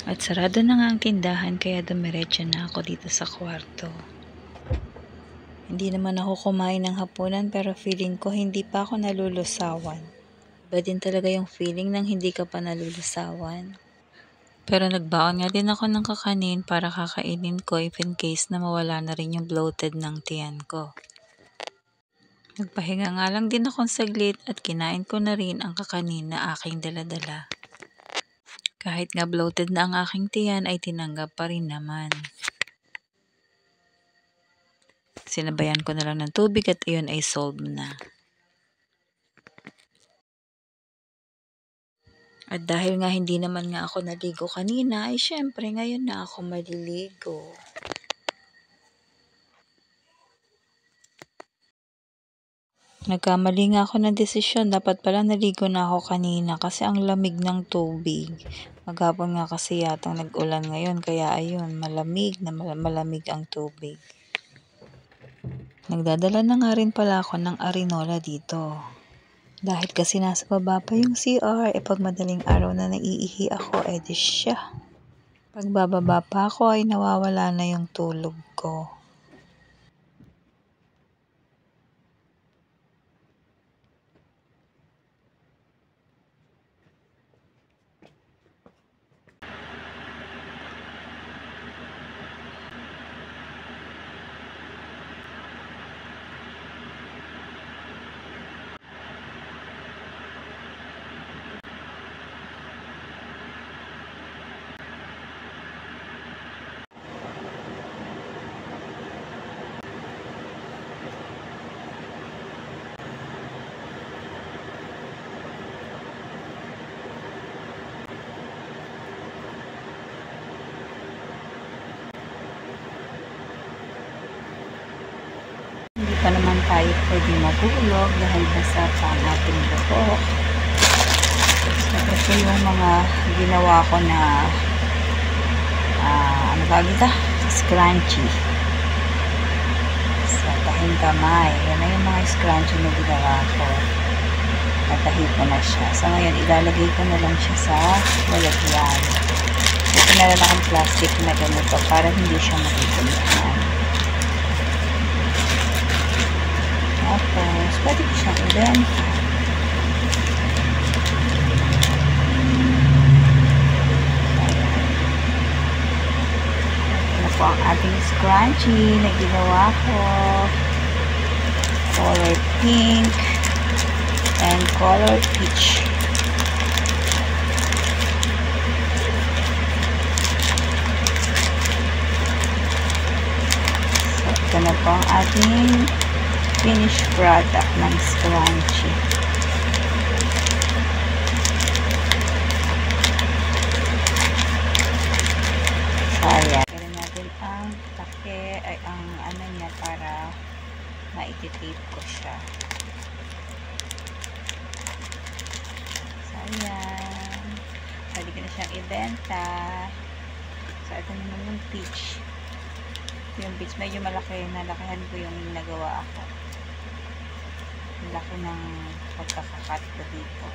At sarado na nga ang tindahan kaya dumiretso na ako dito sa kwarto. Hindi naman ako kumain ng hapunan pero feeling ko hindi pa ako nalulusawan. Iba din talaga yung feeling ng hindi ka pa nalulusawan. Pero nagbaon nga din ako ng kakanin para kakainin ko if in case na mawala na rin yung bloated ng tiyan ko. Nagpahinga nga lang din akong saglit at kinain ko na rin ang kakanin na aking daladala. Kahit nga bloated na ang aking tiyan ay tinanggap pa rin naman. Sinabayan ko na lang ng tubig at iyon ay solved na. At dahil nga hindi naman nga ako naligo kanina, ay syempre ngayon na ako maliligo. Nagkamali nga ako ng desisyon, dapat pala naligo na ako kanina kasi ang lamig ng tubig. Maghapon nga kasi yatang nag-ulan ngayon kaya ayun, malamig na malamig ang tubig. Nagdadala na nga rin pala ako ng arenola dito. Dahil kasi nasa baba pa yung CR, pag madaling araw na naiihi ako, edi siya. Pag bababa pa ako ay nawawala na yung tulog ko. Hindi pa naman tayo pwede matulog dahil basa pa ang ating buhok. So, ito yung mga ginawa ko na ano ba kita? Scrunchie. Sa tahing kamay. Yan na yung mga scrunchie na ginawa ko. Natahi ko na siya. So, ngayon, ilalagay ko na lang siya sa lalagyan. Ito na lang ang plastic na ganito para hindi siya matitulungan. Tapos, pwede ko siyang ibenta. Ito po ang ating scrunchie na ginawa ko. Color pink and color peach. So, ito na po ang ating finished product ng scrunchie. So, ayan. Gawin natin ang take, ay ang ano niya para maititape ko siya. So, ayan. Pwede ko na siyang ibenta. So, ito naman yung peach. Yung peach medyo malaki. Nalakihan ko yung nagawa ako. Laki ng pagkakakat ko dito.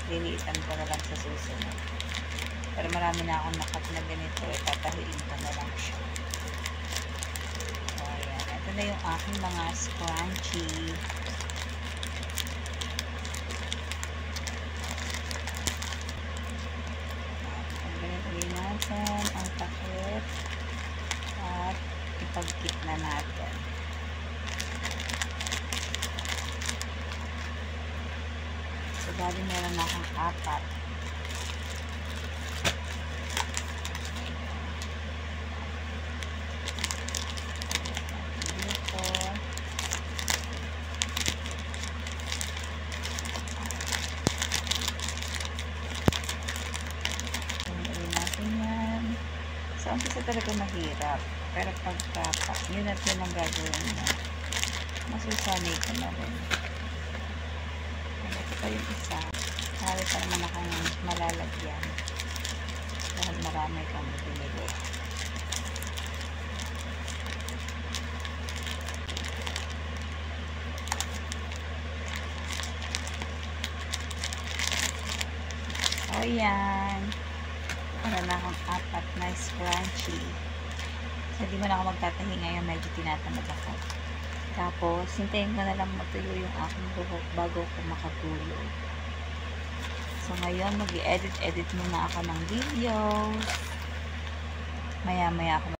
Liliitan ko na lang sa susunod. Pero marami na akong nakat na ganito. Tatahiin ko na lang siya. So, ayan. Ito na yung aking mga scrunchie. Tanggalin natin ang takip at ipagkit na natin. So, dali meron akong 4. Dito. Tanggalin natin yan. So, umpisa talaga mahirap. Pero pagkapak, yun at yun ang gagawin mo. Masusanay ko na rin. Ito pa yung isa. Marami pa naman akong malalagyan. Dahil marami kang binili. O yan. na lang ang 4 na scrunchie. So, di mo na ako magtatahi ngayon. Medyo tinatamad ako. Tapos, hintayin ko na lang matuyo yung aking buhok bago ko makatulog. So, ngayon, mag-i-edit muna ako ng videos. Maya-maya ako